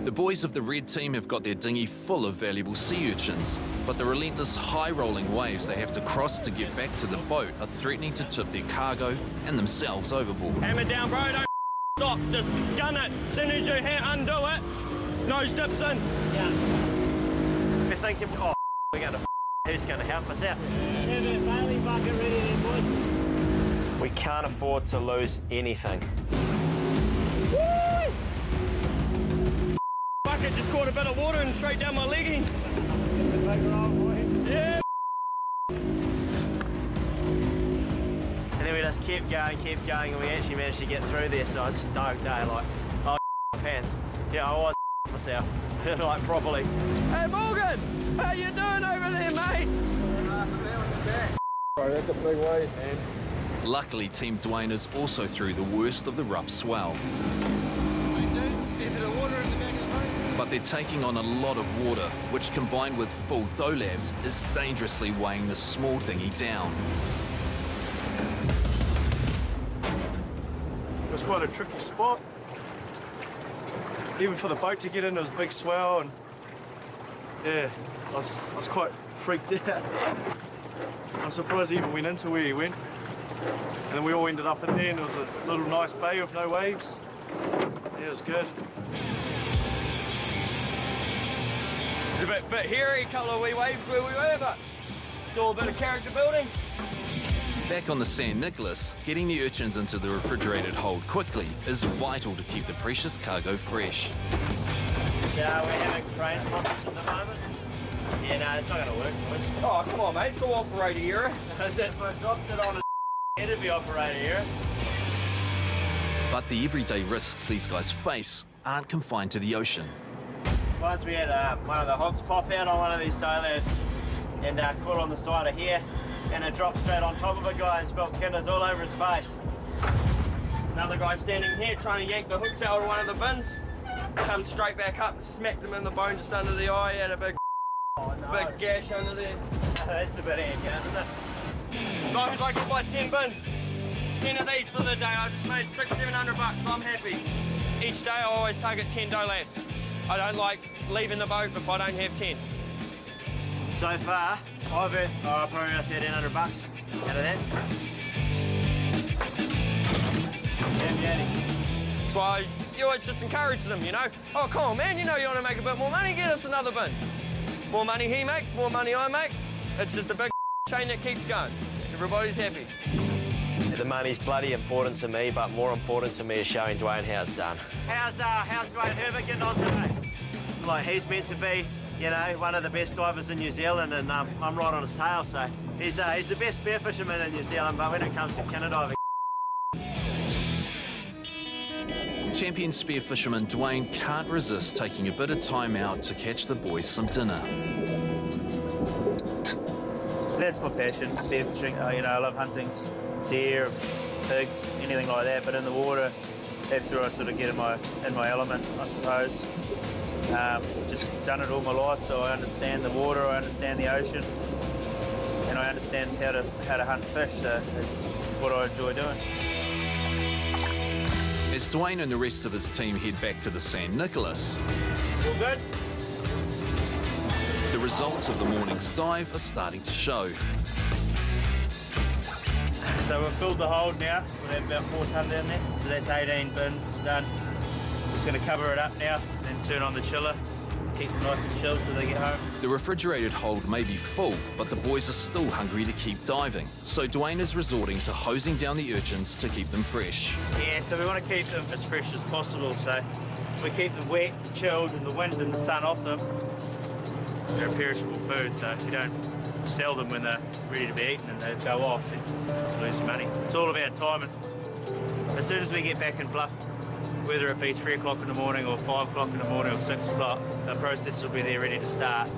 The boys of the red team have got their dinghy full of valuable sea urchins, but the relentless high-rolling waves they have to cross to get back to the boat are threatening to tip their cargo and themselves overboard. Hammer down, bro, don't stop, just gun it. As soon as you undo it, nose dips in. Yeah. We're thinking, oh, we're going to who's going to help us out? Have a bailing bucket ready there, boys. We can't afford to lose anything. Woo! Bucket just caught a bit of water and straight down my leggings. Yeah. And then we just kept going, and we actually managed to get through there, so I was stoked, like, oh, pants. Yeah, I was myself, like, properly. Hey, Morgan! How you doing over there, mate? That's a big wave, man. Luckily, Team Dwayne is also through the worst of the rough swell. But they're taking on a lot of water, which combined with full dolabs is dangerously weighing the small dinghy down. It was quite a tricky spot. Even for the boat to get in, it was a big swell, and yeah, I was quite freaked out. I'm surprised he even went into where he went. And then we all ended up in there, and it was a little nice bay with no waves. Yeah, it was good. It's a bit hairy, a couple of wee waves where we were, but saw a bit of character building. Back on the San Nicolas, getting the urchins into the refrigerated hold quickly is vital to keep the precious cargo fresh. Yeah, we're having crane problems at the moment. Yeah, no, it's not going to work, boys. Oh, come on, mate, it's all operator error. I said if I dropped it on a it'd be operator error. But the everyday risks these guys face aren't confined to the ocean. Once we had one of the hooks pop out on one of these dolabs and caught on the side of here, and it dropped straight on top of a guy and spilled kinders all over his face. Another guy standing here trying to yank the hooks out of one of the bins. Come straight back up and smacked him in the bone just under the eye. He had a big gash under there. That's a bit handgun, isn't it? As long as I can buy 10 bins, 10 of these for the day, I just made $600-700 bucks, so I'm happy. Each day I always target 10 dolabs. I don't like leaving the boat if I don't have 10. So far, I've earned probably about $1,300 bucks out of that. That's why you always just encourage them, you know? Oh, come on, man, you know you want to make a bit more money, get us another bin. More money he makes, more money I make. It's just a big chain that keeps going. Everybody's happy. The money's bloody important to me, but more important to me is showing Dwayne how it's done. How's Dwayne Herbert getting on today? Like, he's meant to be, you know, one of the best divers in New Zealand, and I'm right on his tail, so he's the best spear fisherman in New Zealand, but when it comes to Canada diving... Champion spear fisherman Dwayne can't resist taking a bit of time out to catch the boys some dinner. That's my passion, spearfishing. You know, I love hunting deer, pigs, anything like that. But in the water, that's where I sort of get in my element, I suppose. Just done it all my life, so I understand the water, I understand the ocean, and I understand how to hunt fish. So it's what I enjoy doing. As Dwayne and the rest of his team head back to the San Nicolas, All good? the results of the morning's dive are starting to show. So we've filled the hold now. We have about 4 tonne down there. So that's 18 bins done. Just going to cover it up now, then turn on the chiller. Keep them nice and chilled till they get home. The refrigerated hold may be full, but the boys are still hungry to keep diving. So Dwayne is resorting to hosing down the urchins to keep them fresh. Yeah, so we want to keep them as fresh as possible. So we keep them wet, chilled, and the wind and the sun off them. They're a perishable food, so if you don't sell them when they're ready to be eaten and they go off, then you lose your money. It's all about timing. As soon as we get back in Bluff, whether it be 3 o'clock in the morning or 5 o'clock in the morning or 6 o'clock, the process will be there ready to start.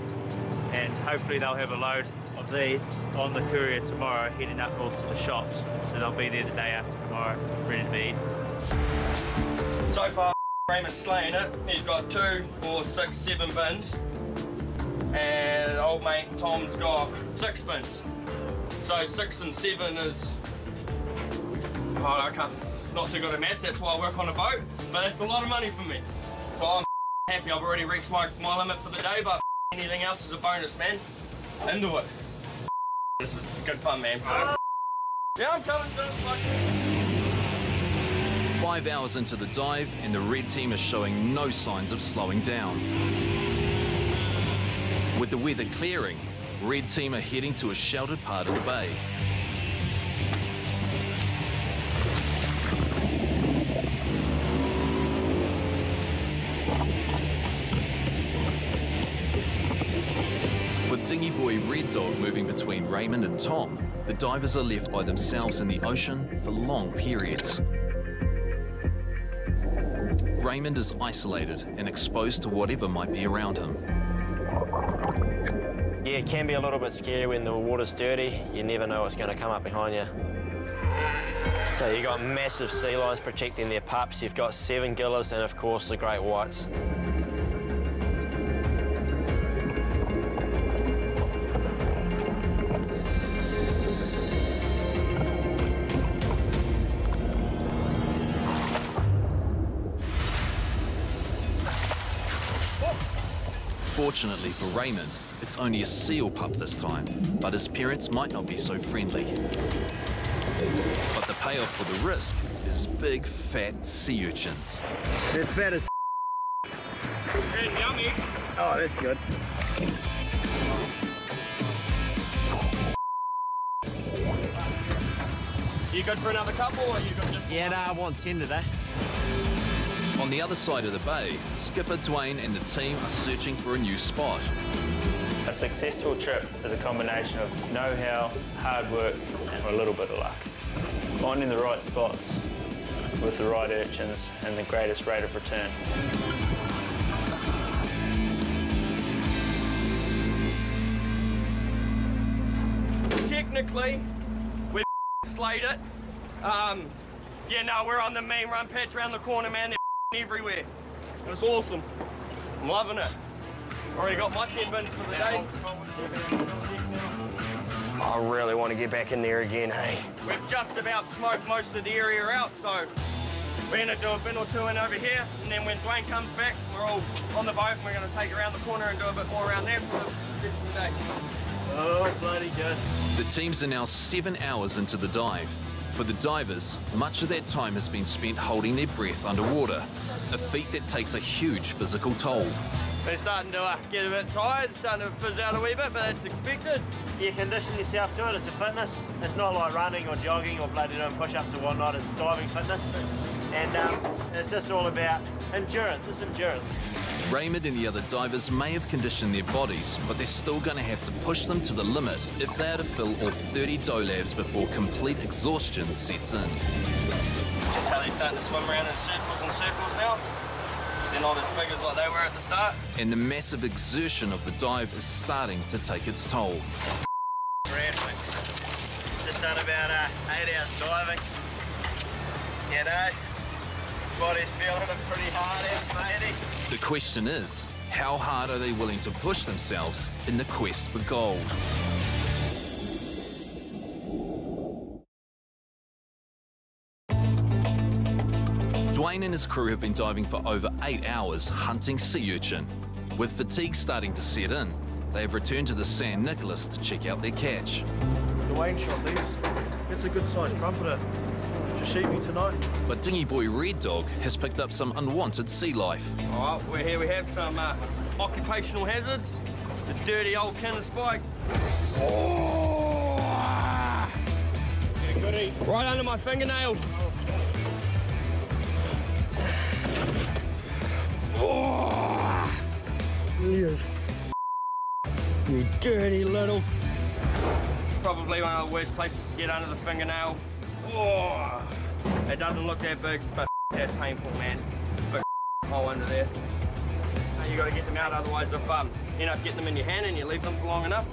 And hopefully they'll have a load of these on the courier tomorrow heading up north to the shops. So they'll be there the day after tomorrow, ready to be eaten. So far, Raymond's slaying it. He's got 2, 4, 6, 7 bins. And old mate Tom's got 6 bins. So 6 and 7 is... Oh, I can't... Not too good at maths, that's why I work on a boat. But it's a lot of money for me. So I'm happy. I've already reached my limit for the day, but anything else is a bonus, man. Into it. This is good fun, man. Yeah, I'm coming to it. 5 hours into the dive, and the red team is showing no signs of slowing down. With the weather clearing, red team are heading to a sheltered part of the bay. With dinghy boy Red Dog moving between Raymond and Tom, the divers are left by themselves in the ocean for long periods. Raymond is isolated and exposed to whatever might be around him. Yeah, it can be a little bit scary when the water's dirty. You never know what's going to come up behind you. So you've got massive sea lions protecting their pups. You've got 7 gillas and, of course, the great whites. Fortunately for Raymond, it's only a seal pup this time, but his parents might not be so friendly. But the payoff for the risk is big, fat sea urchins. They're fat as And yummy. Oh, that's good. You good for another couple, or you got just... Yeah, no, I want 10 today. On the other side of the bay, skipper Dwayne and the team are searching for a new spot. A successful trip is a combination of know-how, hard work, and a little bit of luck. Finding the right spots with the right urchins and the greatest rate of return. Technically, we slayed it. Yeah, no, we're on the main run patch around the corner, man. They're everywhere. It was awesome. I'm loving it. Already got my 10 bins for the day. I really want to get back in there again, hey? We've just about smoked most of the area out, so we're going to do a bin or two in over here, and then when Dwayne comes back, we're all on the boat, and we're going to take around the corner and do a bit more around there for the rest of the day. Oh, bloody good. The teams are now 7 hours into the dive. For the divers, much of that time has been spent holding their breath underwater, a feat that takes a huge physical toll. We're starting to get a bit tired, starting to fizz out a wee bit, but that's expected. You condition yourself to it, it's a fitness. It's not like running or jogging or bloody doing push-ups or whatnot, it's diving fitness. And it's just all about endurance, it's endurance. Raymond and the other divers may have conditioned their bodies, but they're still going to have to push them to the limit if they are to fill all 30 dough labs before complete exhaustion sets in. That's how they're starting to swim around in circles now. They're not as big as like they were at the start. And the massive exertion of the dive is starting to take its toll. Just done about 8 hours diving. You know, body's feeling it pretty hard out, matey. The question is, how hard are they willing to push themselves in the quest for gold? Dwayne and his crew have been diving for over 8 hours hunting sea urchin. With fatigue starting to set in, they have returned to the San Nicolas to check out their catch. Dwayne shot these. It's a good sized trumpeter. Just sheet me tonight. But dinghy boy Red Dog has picked up some unwanted sea life. All right, we're here. We have some occupational hazards. The dirty old killer spike. Oh! Get a goodie. Right under my fingernail. Oh! Yes. You dirty little. It's probably one of the worst places to get under the fingernail. Oh! It doesn't look that big, but that's painful, man. Big hole under there. You got to get them out, otherwise if you end up getting them in your hand and you leave them for long enough,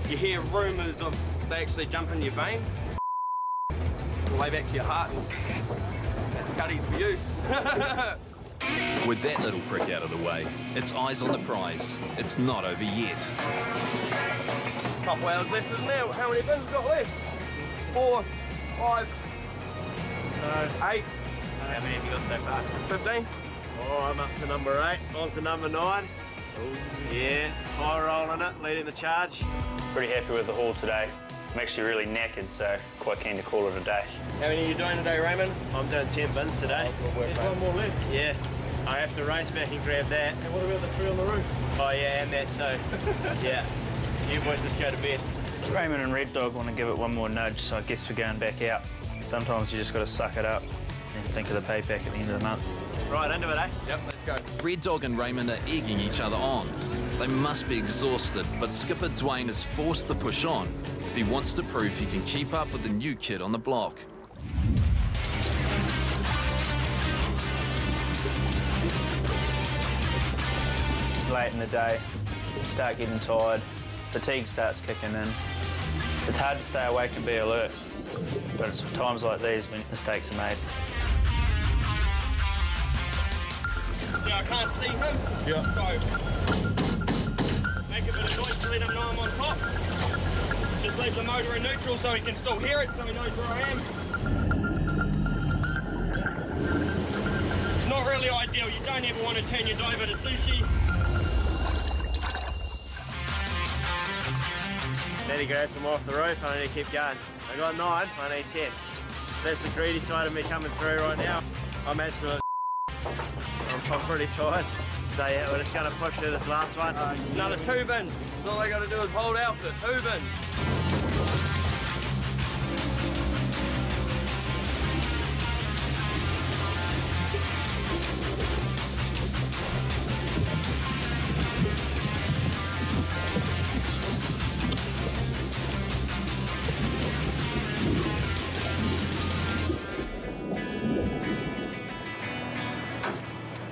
you hear rumours of they actually jump in your vein, way back to your heart, and that's cutties for you. With that little prick out of the way, it's eyes on the prize. It's not over yet. Couple hours left, isn't there? How many bins got left? 4, 5, 8. How many have you got so far? 15. Oh, I'm up to number 8. On to number 9. Ooh, yeah, high roll in it, leading the charge. Pretty happy with the haul today. I'm actually really knackered, so quite keen to call it a day. How many are you doing today, Raymond? I'm doing 10 bins today. There's one more left. Yeah, I have to race back and grab that. And what about the 3 on the roof? Oh yeah, and that too. Yeah, you boys just go to bed. Raymond and Red Dog want to give it one more nudge, so I guess we're going back out. Sometimes you just got to suck it up and think of the payback at the end of the month. Right, into it, eh? Yep, let's go. Red Dog and Raymond are egging each other on. They must be exhausted, but skipper Dwayne is forced to push on if he wants to prove he can keep up with the new kid on the block. Late in the day, you start getting tired, fatigue starts kicking in. It's hard to stay awake and be alert, but it's times like these when mistakes are made. See, I can't see him. Yeah. So, make a bit of noise to let him know I'm on top. Just leave the motor in neutral so he can still hear it, so he knows where I am. Not really ideal. You don't ever want to turn your diver to sushi. Need to grab some off the roof, I need to keep going. I got 9, I need 10. That's the greedy side of me coming through right now. I'm absolutely I'm pretty tired. So yeah, we're just gonna push through this last one. Another 2 bins. So all I got to do is hold out for 2 bins.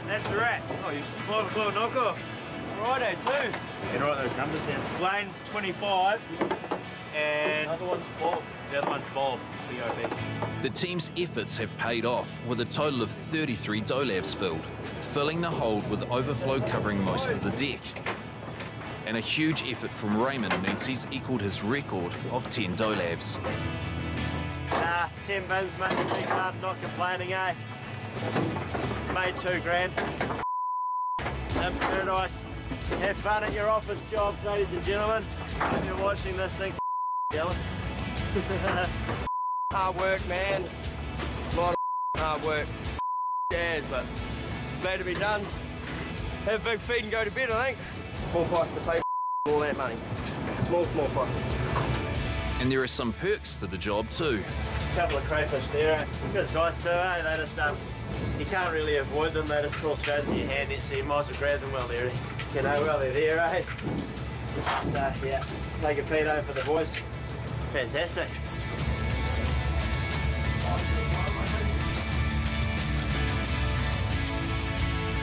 That's a wrap. Oh, you 5 o'clock knockoff. Friday too. You can write those numbers down. Blaine's 25 and The other one's Bob. the other one's Bob, B-O-B. The team's efforts have paid off with a total of 33 dolabs filled, filling the hold with overflow covering most of the deck. And a huge effort from Raymond means he's equalled his record of 10 dolabs. Nah, 10 bins, mate. Big hard, not complaining, eh? Made 2 grand. Live paradise. Have fun at your office jobs, ladies and gentlemen. If you're watching this thing, jealous. Hard work, man. A lot of hard work. Jazz, but glad to be done. Have a big feed and go to bed, I think. Small price to pay all that money. Small price. And there are some perks to the job too. A couple of crayfish there. Good size too, eh? They just, you can't really avoid them. They just crawl straight into your hand, so you might as well grab them while they're, you know, while they're there, eh? So, yeah, take a feed home for the boys. Fantastic.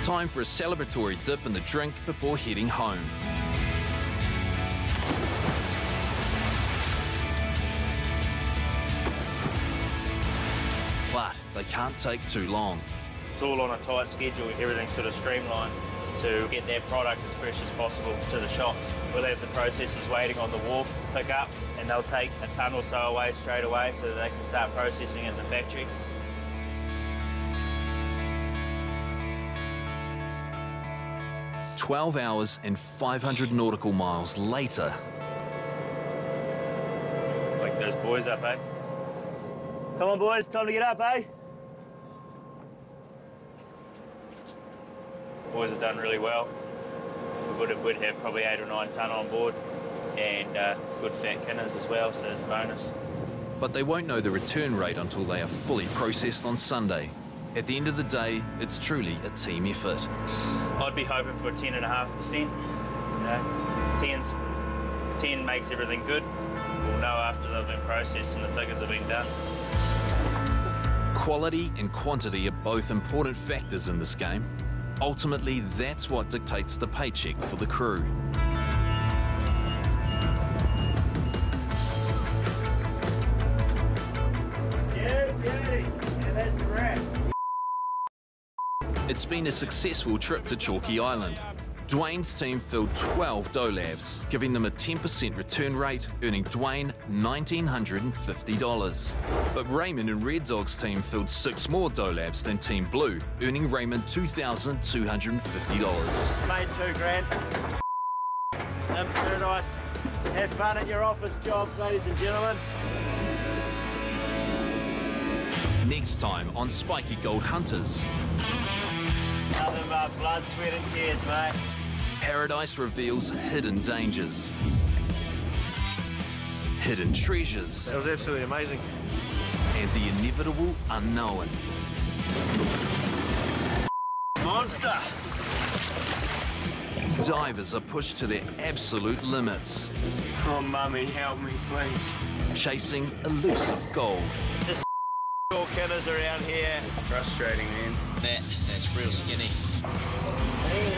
Time for a celebratory dip in the drink before heading home. But they can't take too long. It's all on a tight schedule, everything's sort of streamlined to get their product as fresh as possible to the shops. We'll have the processors waiting on the wharf to pick up, and they'll take a tonne or so away straight away so that they can start processing it in the factory. "12 hours and 500 nautical miles later. Wake those boys up, eh? Come on, boys, time to get up, eh? Boys have done really well. We'd have probably 8 or 9 tonne on board, and good fat kinners as well, so it's a bonus. But they won't know the return rate until they are fully processed on Sunday. At the end of the day, it's truly a team effort. I'd be hoping for 10.5%. You know, 10 makes everything good. We'll know after they've been processed and the figures have been done. Quality and quantity are both important factors in this game. Ultimately, that's what dictates the paycheck for the crew. That's a wrap. It's been a successful trip to Chalky Island. Dwayne's team filled 12 Dolabs, giving them a 10% return rate, earning Dwayne $1,950. But Raymond and Red Dog's team filled 6 more Dolabs than Team Blue, earning Raymond $2,250. Made $2 grand. In paradise. Have fun at your office jobs, ladies and gentlemen. Next time on Spiky Gold Hunters. Nothing but blood, sweat and tears, mate. Paradise reveals hidden dangers, hidden treasures, That was absolutely amazing. and the inevitable unknown. Monster! Divers are pushed to their absolute limits, Oh, mummy, help me, please. chasing elusive gold. There's all killers around here. Frustrating, man. That's real skinny. Hey.